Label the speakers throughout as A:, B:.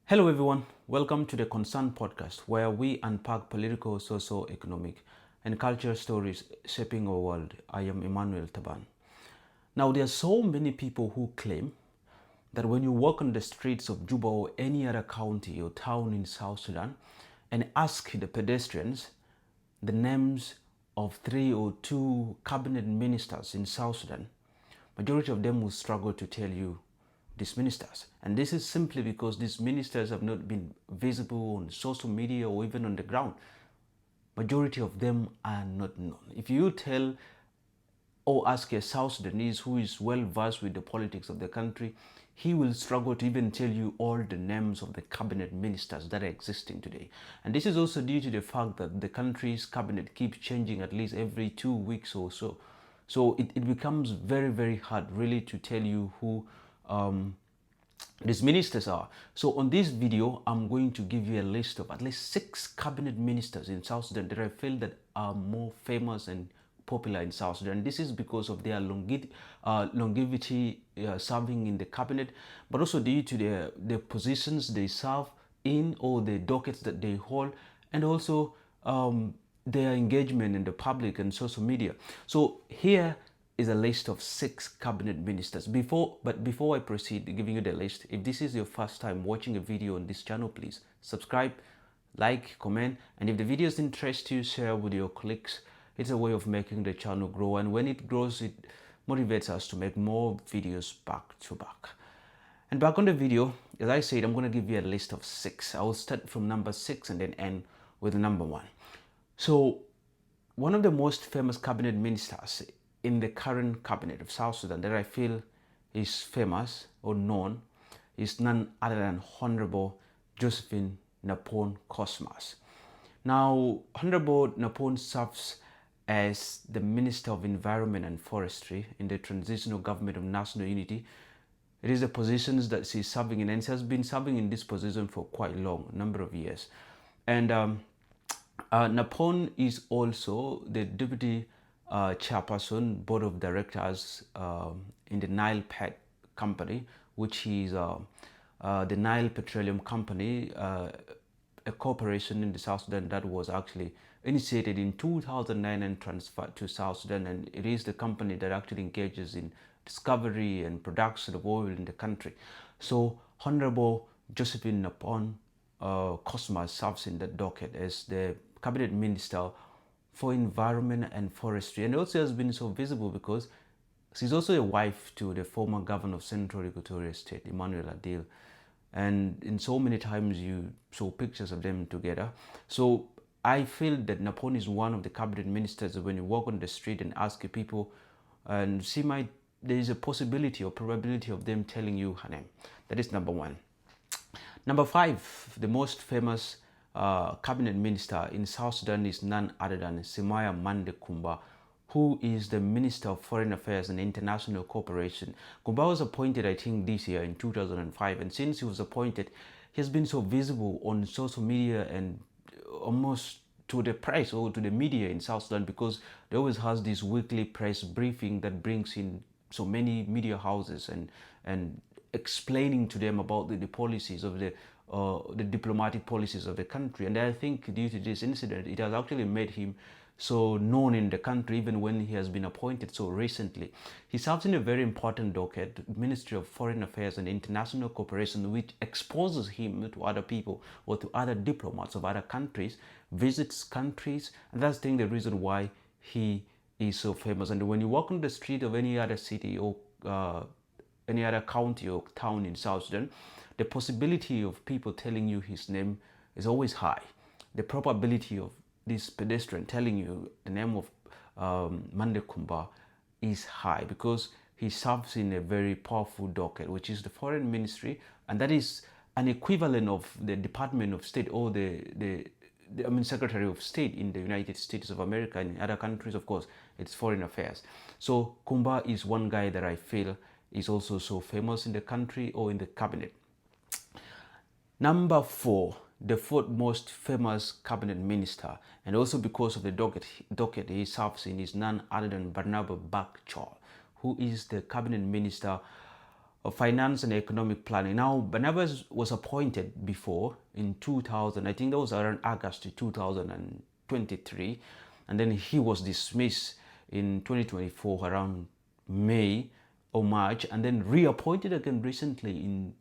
A: Hello, everyone. Welcome to the Concern Podcast, where we unpack political, socio-economic, and cultural stories shaping our world. I am Emmanuel Taban. Now, there are so many people who claim that when you walk on the streets of Juba or any other county or town in South Sudan and ask the pedestrians the names of 3 or 2 cabinet ministers in South Sudan, majority of them will struggle to tell you these ministers. And this is simply because these ministers have not been visible on social media or even on the ground. Majority of them are not known. If you tell or ask a South Sudanese who is well versed with the politics of the country, he will struggle to even tell you all the names of the cabinet ministers that are existing today. And this is also due to the fact that the country's cabinet keeps changing at least every 2 weeks or so. So it becomes very, very hard really to tell you who these ministers are. So on this video, I'm going to give you a list of at least 6 cabinet ministers in South Sudan that I feel that are more famous and popular in South Sudan. This is because of their longevity serving in the cabinet, but also due to the positions they serve in or the dockets that they hold, and also their engagement in the public and social media. So here is a list of 6 cabinet ministers. Before I proceed giving you the list, if this is your first time watching a video on this channel, please subscribe, like, comment, and if the videos interest you, share with your colleagues. It's a way of making the channel grow, and when it grows, it motivates us to make more videos back to back. And back on the video, as I said, I'm going to give you a list of 6. I will start from number 6 and then end with number 1. So one of the most famous cabinet ministers in the current cabinet of South Sudan that I feel is famous or known is none other than Honorable Josephine Napon Cosmas. Now, Honorable Napon serves as the Minister of Environment and Forestry in the Transitional Government of National Unity. It is the positions that she's serving in, and she has been serving in this position for quite a long number of years. And Napon is also the Deputy chairperson, board of directors in the Nile Pet Company, which is the Nile Petroleum Company, a corporation in the South Sudan that was actually initiated in 2009 and transferred to South Sudan. And it is the company that actually engages in discovery and production of oil in the country. So Honorable Josephine Napon Cosmas serves in that docket as the cabinet minister for environment and forestry, and also has been so visible because she's also a wife to the former governor of Central Equatoria State, Emmanuel Adil, and in so many times you saw pictures of them together. So I feel that Napon is one of the cabinet ministers that when you walk on the street and ask people, and there is a possibility or probability of them telling you her name. That is number 1. Number 5, the most famous cabinet minister in South Sudan is none other than Semaya Mande Kumba, who is the Minister of Foreign Affairs and International Cooperation. Kumba was appointed, I think, this year in 2005, and since he was appointed, he has been so visible on social media and almost to the press or to the media in South Sudan, because they always has this weekly press briefing that brings in so many media houses and explaining to them about the policies of the diplomatic policies of the country. And I think due to this incident, it has actually made him so known in the country, even when he has been appointed so recently. He serves in a very important docket, Ministry of Foreign Affairs and International Cooperation, which exposes him to other people or to other diplomats of other countries, visits countries, and that's the reason why he is so famous. And when you walk on the street of any other city or any other county or town in South Sudan, the possibility of people telling you his name is always high. The probability of this pedestrian telling you the name of Mande Kumba is high because he serves in a very powerful docket, which is the Foreign Ministry, and that is an equivalent of the Department of State or the Secretary of State in the United States of America and in other countries. Of course, it's Foreign Affairs. So Kumba is one guy that I feel is also so famous in the country or in the cabinet. Number 4, the 4th most famous cabinet minister, and also because of the docket he serves in, is none other than Barnaba Bakchor, who is the cabinet minister of Finance and Economic Planning. Now, Barnabas was appointed before in 2000, I think that was around August 2023, and then he was dismissed in 2024 around May or March, and then reappointed again recently in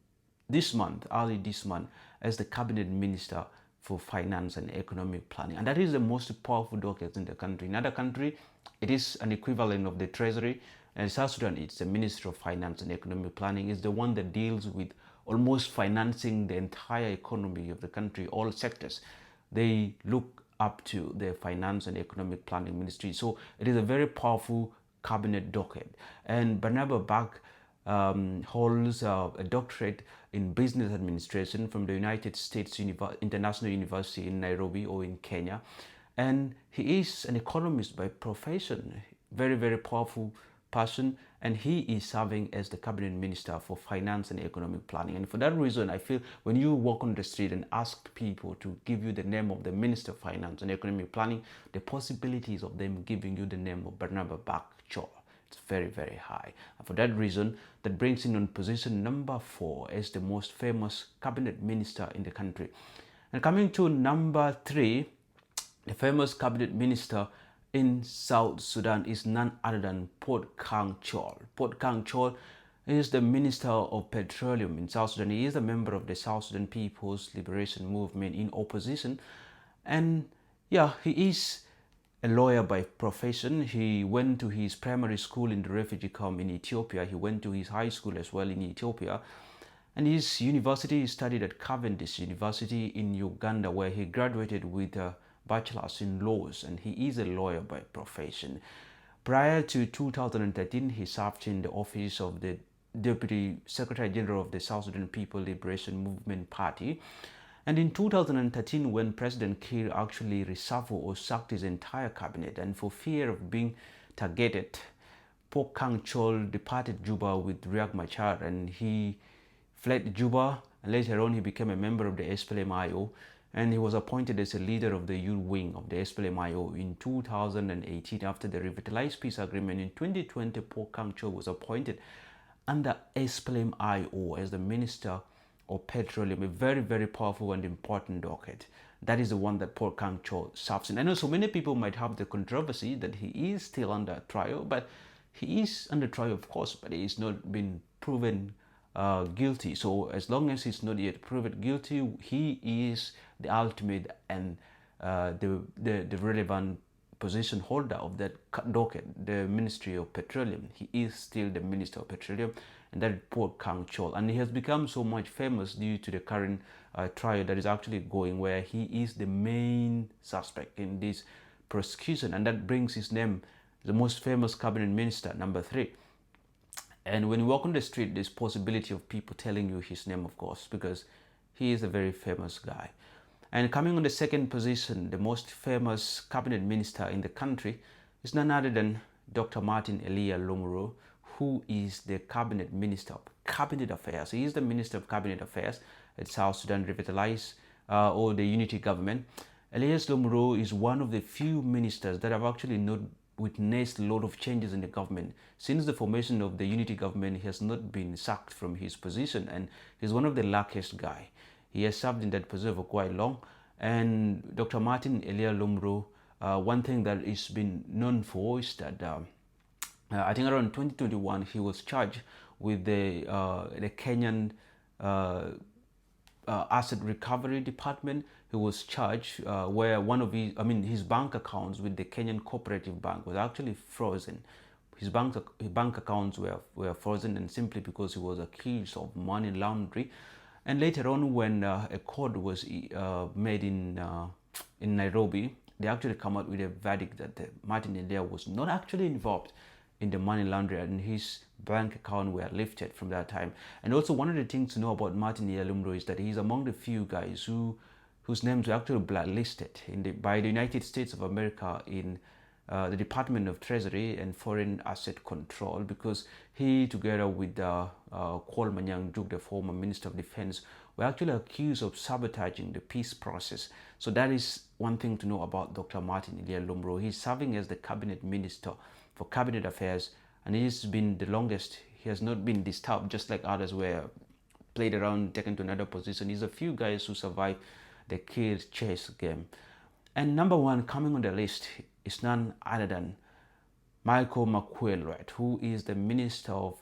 A: this month, early this month, as the cabinet minister for finance and economic planning. And that is the most powerful docket in the country. In other country, it is an equivalent of the treasury. And South Sudan, it's the Minister of Finance and Economic Planning, is the one that deals with almost financing the entire economy of the country, all sectors. They look up to the Finance and Economic Planning Ministry. So it is a very powerful cabinet docket. And Barnaba Bak holds a doctorate in business administration from the United States International University in Nairobi or in Kenya. And he is an economist by profession, very, very powerful person, and he is serving as the cabinet minister for finance and economic planning. And for that reason, I feel when you walk on the street and ask people to give you the name of the minister of finance and economic planning, the possibilities of them giving you the name of Barnaba Bak Chol, it's very, very high. And for that reason, that brings him on position number 4 as the most famous cabinet minister in the country. And coming to number 3, the famous cabinet minister in South Sudan is none other than Port Kang Chol. Port Kang Chol is the Minister of Petroleum in South Sudan. He is a member of the South Sudan People's Liberation Movement in opposition. And yeah, he is a lawyer by profession. He went to his primary school in the refugee camp in Ethiopia. He went to his high school as well in Ethiopia. And his university, he studied at Cavendish University in Uganda, where he graduated with a bachelor's in laws, and he is a lawyer by profession. Prior to 2013, he served in the office of the Deputy Secretary General of the South Sudan People Liberation Movement Party. And in 2013, when President Kiir actually reshuffled or sacked his entire cabinet, and for fear of being targeted, Port Kang Chol departed Juba with Riek Machar, and he fled Juba, and later on he became a member of the SPLM-IO, and he was appointed as a leader of the youth wing of the SPLM-IO in 2018. After the revitalized peace agreement in 2020, Port Kang Chol was appointed under SPLM-IO as the Minister of Petroleum, a very, very powerful and important docket. That is the one that Port Kang Chol serves in. I know so many people might have the controversy that he is still under trial, but he is under trial, of course, but he is not been proven guilty. So as long as he's not yet proven guilty, he is the ultimate and the relevant position holder of that docket, the Ministry of Petroleum. He is still the Minister of Petroleum, and that is Port Kang Chol. And he has become so much famous due to the current trial that is actually going, where he is the main suspect in this prosecution, and that brings his name, the most famous cabinet minister, number 3. And when you walk on the street, there's possibility of people telling you his name, of course, because he is a very famous guy. And coming on the second position, the most famous cabinet minister in the country is none other than Dr. Martin Elia Lomuro, who is the cabinet minister of cabinet affairs. He is the minister of cabinet affairs at South Sudan Revitalized or the unity government. Elias Lomuro is one of the few ministers that have actually not witnessed a lot of changes in the government. Since the formation of the unity government, he has not been sacked from his position, and he's one of the luckiest guy. He has served in that position for quite long. And Dr. Martin Elia Lomuro, one thing that is been known for is that I think around 2021 he was charged with the Kenyan asset recovery department. He was charged where one of his bank accounts with the Kenyan Cooperative Bank was actually frozen. His bank accounts were frozen, and simply because he was accused of money laundering. And later on, when a court was made in Nairobi, they actually come out with a verdict that Martin Elia was not actually involved in the money laundering, and his bank account were lifted from that time. And also, one of the things to know about Martin Elia Lomuro is that he's among the few guys whose names were actually blacklisted by the United States of America in the Department of Treasury and Foreign Asset Control, because he, together with Kwal Manyang Juk, the former Minister of Defense, were actually accused of sabotaging the peace process. So that is one thing to know about Dr. Martin Elia Lomuro. He's serving as the cabinet minister for cabinet affairs, and he's been the longest He has not been disturbed just like others were played around, taken to another position. He's a few guys who survived the kill chase game. And number one coming on the list is none other than Michael McQuaid, who is the Minister of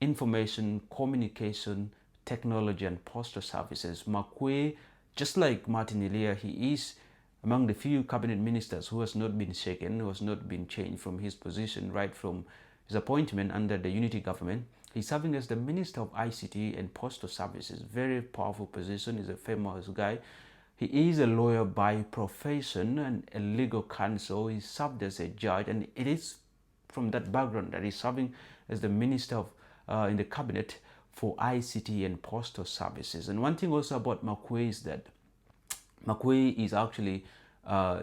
A: Information, Communication, Technology and Postal Services. McQuaid, just like Martin Elia, he is among the few cabinet ministers who has not been shaken, who has not been changed from his position right from his appointment under the unity government. He's serving as the Minister of ICT and Postal Services. Very powerful position. He's a famous guy. He is a lawyer by profession and a legal counsel. He served as a judge, and it is from that background that he's serving as the Minister of in the cabinet for ICT and Postal Services. And one thing also about McQuaid is that McQuaid is actually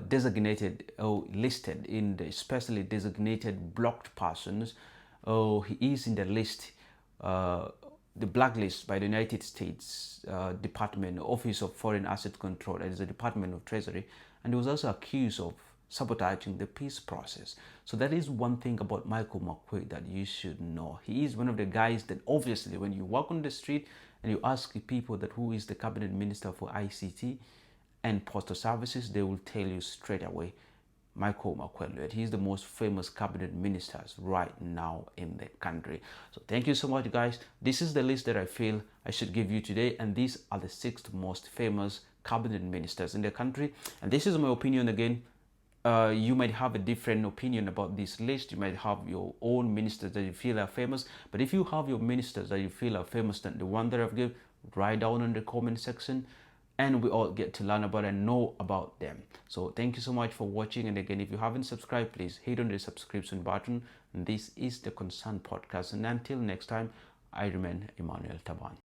A: designated or listed in the specially designated blocked persons. He is in the list, the blacklist by the United States Department, Office of Foreign Asset Control, that is the Department of Treasury, and he was also accused of sabotaging the peace process. So that is one thing about Michael McQuaid that you should know. He is one of the guys that obviously when you walk on the street and you ask people that who is the cabinet minister for ICT and Postal Services, they will tell you straight away Michael McQuaid. He's the most famous cabinet ministers right now in the country. So thank you so much, guys. This is the list that I feel I should give you today, and these are the 6 most famous cabinet ministers in the country. And this is my opinion again. You might have a different opinion about this list. You might have your own ministers that you feel are famous. But if you have your ministers that you feel are famous than the one that I've given, write down in the comment section, and we all get to learn about and know about them. So thank you so much for watching. And again, if you haven't subscribed, please hit on the subscription button. And this is the Concern Podcast. And until next time, I remain Emmanuel Taban.